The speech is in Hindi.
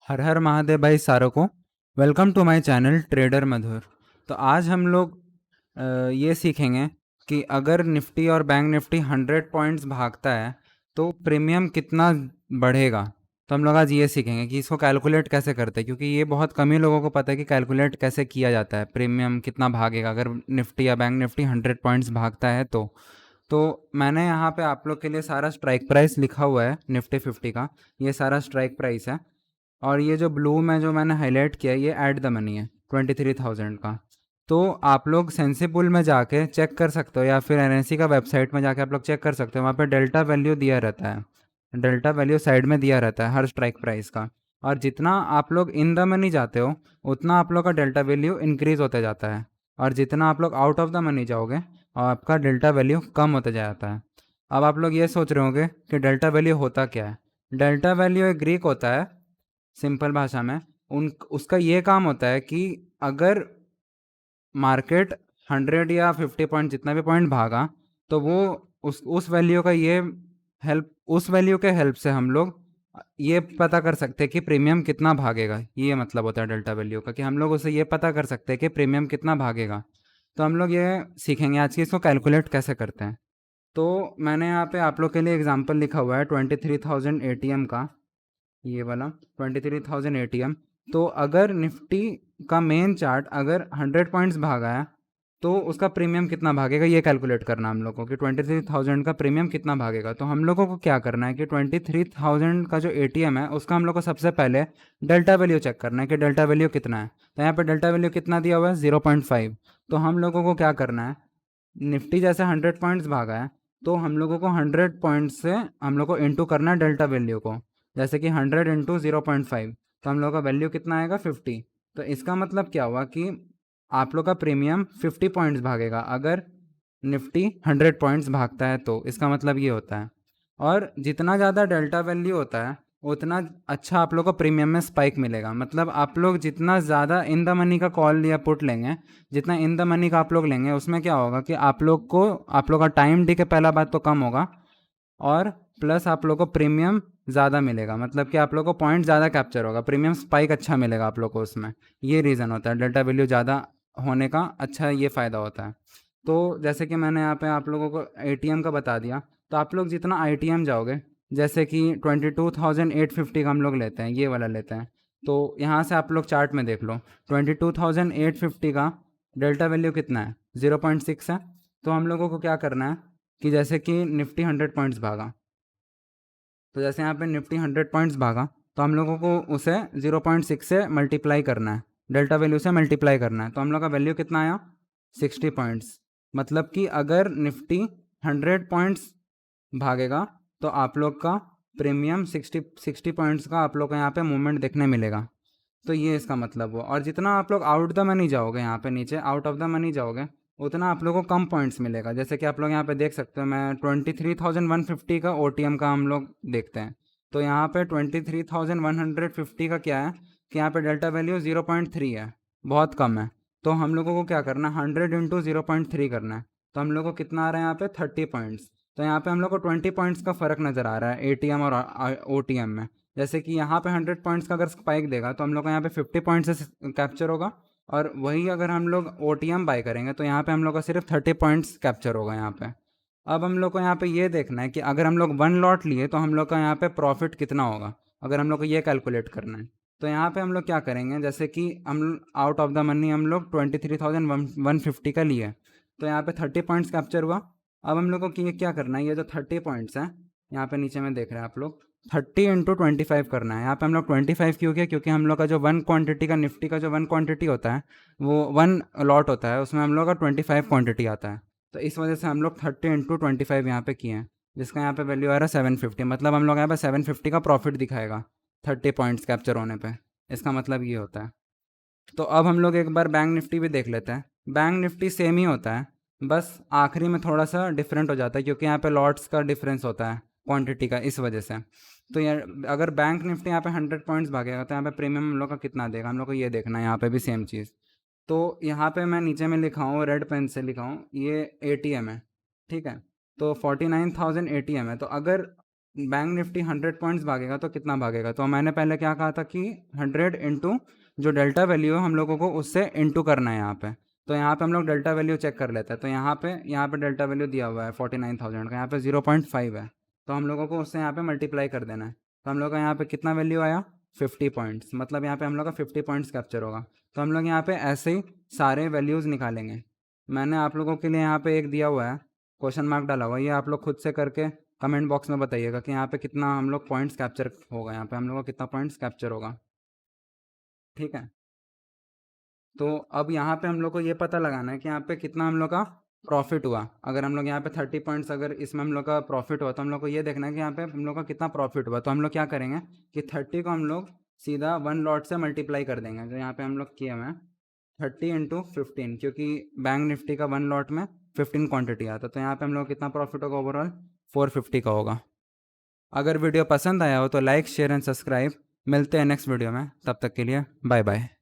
हर हर महादेव भाई सारों को। Welcome to my channel trader Madhur. तो आज हम लोग ये सीखेंगे कि अगर निफ्टी और बैंक निफ्टी 100 पॉइंट्स भागता है तो प्रीमियम कितना बढ़ेगा। तो हम लोग आज ये सीखेंगे कि इसको कैलकुलेट कैसे करते हैं, क्योंकि ये बहुत कम ही लोगों को पता है कि कैलकुलेट कैसे किया जाता है, प्रीमियम कितना भागेगा अगर निफ्टी या बैंक निफ्टी 100 पॉइंट्स भागता है। तो मैंने यहाँ पे आप लोग के लिए सारा स्ट्राइक प्राइस लिखा हुआ है निफ्टी 50 का। ये सारा स्ट्राइक प्राइस है, और ये जो ब्लू में जो मैंने हाईलाइट किया है ये ऐट द मनी है 23,000 का। तो आप लोग सेंसिबल में जाके चेक कर सकते हो, या फिर एनएससी का वेबसाइट में जाके आप लोग चेक कर सकते हो। वहाँ पे डेल्टा वैल्यू दिया रहता है, डेल्टा वैल्यू साइड में दिया रहता है हर स्ट्राइक प्राइस का। और जितना आप लोग इन द मनी जाते हो उतना आप लोग का डेल्टा वैल्यू इंक्रीज होते जाता है, और जितना आप लोग आउट ऑफ द मनी जाओगे आपका डेल्टा वैल्यू कम होते जाता है। अब आप लोग ये सोच रहे होंगे कि डेल्टा वैल्यू होता क्या है। डेल्टा वैल्यू एक ग्रीक होता है, सिंपल भाषा में उन उसका ये काम होता है कि अगर मार्केट 100 या 50 पॉइंट जितना भी पॉइंट भागा तो वो उस वैल्यू का ये हेल्प उस वैल्यू के हेल्प से हम लोग ये पता कर सकते हैं कि प्रीमियम कितना भागेगा। ये मतलब होता है डेल्टा वैल्यू का, कि हम लोग उसे ये पता कर सकते हैं कि प्रीमियम कितना भागेगा। तो हम लोग ये सीखेंगे आज की इसको कैलकुलेट कैसे करते हैं। तो मैंने यहाँ पे आप लोग के लिए एग्जांपल लिखा हुआ है 23,000 एटीएम का, ये वाला 23,000 एटीएम। तो अगर निफ्टी का मेन चार्ट अगर 100 पॉइंट्स भागा है तो उसका प्रीमियम कितना भागेगा ये कैलकुलेट करना हम लोगों को, कि 23,000 का प्रीमियम कितना भागेगा। तो हम लोगों को क्या करना है कि 23,000 का जो एटीएम है उसका हम लोग को सबसे पहले डेल्टा वैल्यू चेक करना है कि डेल्टा वैल्यू कितना है। तो यहाँ पे डेल्टा वैल्यू कितना दिया हुआ है 0.5। तो हम लोगों को क्या करना है, निफ्टी जैसे 100 पॉइंट्स भागा है तो हम लोगों को 100 पॉइंट से हम लोग को इंटू करना है डेल्टा वैल्यू को। जैसे कि 100 इंटू 0.5, तो हम लोग का वैल्यू कितना आएगा 50। तो इसका मतलब क्या हुआ कि आप लोग का प्रीमियम 50 पॉइंट्स भागेगा अगर निफ्टी 100 पॉइंट्स भागता है। तो इसका मतलब ये होता है, और जितना ज़्यादा डेल्टा वैल्यू होता है उतना अच्छा आप लोग को प्रीमियम में स्पाइक मिलेगा। मतलब आप लोग जितना ज़्यादा इन द मनी का कॉल या पुट लेंगे, जितना इन द मनी का आप लोग लेंगे, उसमें क्या होगा कि आप लोग का टाइम डी के पहला बात तो कम होगा, और प्लस आप लोग को प्रीमियम ज़्यादा मिलेगा। मतलब कि आप लोग को पॉइंट ज़्यादा कैप्चर होगा, प्रीमियम स्पाइक अच्छा मिलेगा आप लोग को उसमें। ये रीज़न होता है डेल्टा वैल्यू ज़्यादा होने का, अच्छा ये फ़ायदा होता है। तो जैसे कि मैंने यहाँ पे आप लोगों को एटीएम का बता दिया, तो आप लोग जितना आईटीएम जाओगे, जैसे कि 22,850 का हम लोग लेते हैं, ये वाला लेते हैं। तो यहाँ से आप लोग चार्ट में देख लो 22,850 का डेल्टा वैल्यू कितना है 0.6 है। तो हम लोगों को क्या करना है कि जैसे कि निफ्टी 100 पॉइंट्स भागा, तो जैसे यहाँ पे निफ्टी 100 पॉइंट्स भागा तो हम लोगों को उसे 0.6 से मल्टीप्लाई करना है, डेल्टा वैल्यू से मल्टीप्लाई करना है। तो हम लोग का वैल्यू कितना आया 60 पॉइंट्स। मतलब कि अगर निफ्टी 100 पॉइंट्स भागेगा तो आप लोग का प्रीमियम 60 पॉइंट्स का आप लोग को यहाँ पे मूवमेंट देखने मिलेगा। तो ये इसका मतलब हुआ। और जितना आप लोग आउट द मनी जाओगे, यहाँ पे नीचे आउट ऑफ द मनी जाओगे, उतना आप लोगों को कम पॉइंट्स मिलेगा। जैसे कि आप लोग यहाँ पे देख सकते हो, मैं 23,150 का ओटीएम का हम लोग देखते हैं। तो यहाँ पे 23,150 का क्या है कि यहाँ पे डेल्टा वैल्यू 0.3 है, बहुत कम है। तो हम लोगों को क्या करना है 100 इंटू 0.3 करना है। तो हम लोग को कितना आ रहा है यहाँ पे 30 पॉइंट्स। तो यहाँ पे हम लोग को 20 पॉइंट्स का फ़र्क नज़र आ रहा है एटीएम और ओटीएम में। जैसे कि यहाँ पे 100 पॉइंट्स का अगर स्पाइक देगा तो हम लोग को यहाँ पे 50 पॉइंट्स से कैप्चर होगा, और वही अगर हम लोग ओटीएम बाय करेंगे तो यहाँ पे हम लोग का सिर्फ 30 पॉइंट्स कैप्चर होगा यहाँ पे। अब हम लोग को यहाँ पे ये देखना है कि अगर हम लोग 1 लॉट लिए तो हम लोग का यहाँ पे प्रॉफिट कितना होगा, अगर हम लोग को ये कैलकुलेट करना है। तो यहाँ पे हम लोग क्या करेंगे, जैसे कि हम आउट ऑफ द मनी हम लोग 23,150 का लिए, तो यहाँ पे 30 पॉइंट्स कैप्चर हुआ। अब हम लोग को क्या करना है, ये जो 30 पॉइंट्स हैं यहाँ पे नीचे में देख रहे हैं आप लोग, 30 इंटू 25 करना है। यहाँ पे हम लोग 25 क्यों किया, क्योंकि हम लोग का जो वन क्वांटिटी का निफ्टी का जो वन क्वांटिटी होता है वो 1 लॉट होता है, उसमें हम लोग का 25 क्वांटिटी आता है। तो इस वजह से हम लोग 30 इंटू 25 यहाँ पे किए हैं, जिसका यहाँ पे वैल्यू आ रहा है 750। मतलब हम लोग यहाँ पे 750 का प्रॉफिट दिखाएगा 30 पॉइंट्स कैप्चर होने पे। इसका मतलब ये होता है। तो अब हम लोग एक बार बैंक निफ्टी भी देख लेते हैं। बैंक निफ्टी सेम ही होता है, बस आखिरी में थोड़ा सा डिफरेंट हो जाता है, क्योंकि यहाँ पे लॉट्स का डिफरेंस होता है क्वांटिटी का, इस वजह से। तो यार अगर बैंक निफ्टी यहाँ पे 100 पॉइंट्स भागेगा तो यहाँ पे प्रीमियम हम लोग का कितना देगा, हम लोग को ये देखना है। यहाँ पे भी सेम चीज़। तो यहाँ पे मैं नीचे में लिखा हूँ, रेड पेन से लिखा हूँ, ये एटीएम है, ठीक है। तो 49,000 एटीएम है। तो अगर बैंक निफ्टी 100 पॉइंट्स भागेगा तो कितना भागेगा, तो मैंने पहले क्या कहा था कि 100 इंटू जो डेल्टा वैल्यू है हम लोगों को उससे इंटू करना है यहाँ पे। तो यहाँ पे हम लोग डेल्टा वैल्यू चेक कर लेते हैं। तो यहाँ पे डेल्टा वैल्यू दिया हुआ है 49,000 का, यहाँ पे 0.5 है, तो हम लोगों को उससे यहाँ पे मल्टीप्लाई कर देना है। तो हम लोग का यहाँ पे कितना वैल्यू आया, 50 पॉइंट्स, मतलब यहाँ पे हम लोग का 50 पॉइंट्स कैप्चर होगा। तो हम लोग यहाँ पे ऐसे ही सारे वैल्यूज़ निकालेंगे। मैंने आप लोगों के लिए यहाँ पे एक दिया हुआ है, क्वेश्चन मार्क डाला हुआ है, ये आप लोग खुद से करके कमेंट बॉक्स में बताइएगा कि यहाँ पे कितना हम लोग पॉइंट्स कैप्चर होगा, यहाँ पे हम लोग का कितना पॉइंट्स कैप्चर होगा। ठीक है, तो अब यहाँ पे हम लोग को ये पता लगाना है कि यहाँ पे कितना हम लोग का प्रॉफिट हुआ। अगर हम लोग यहाँ पे 30 पॉइंट्स अगर इसमें हम लोग का प्रॉफिट हुआ, तो हम लोग को ये देखना है कि यहाँ पे हम लोग का कितना प्रॉफिट हुआ। तो हम लोग क्या करेंगे कि 30 को हम लोग सीधा 1 लॉट से मल्टीप्लाई कर देंगे, जो यहाँ पे हम लोग किए हुए हैं 30 इंटू 15, क्योंकि बैंक निफ्टी का 1 लॉट में 15 क्वांटिटी आता है। तो यहाँ पे हम लोग कितना प्रॉफिट होगा, ओवरऑल 450 का होगा। अगर वीडियो पसंद आया हो तो लाइक शेयर एंड सब्सक्राइब। मिलते हैं नेक्स्ट वीडियो में, तब तक के लिए बाय बाय।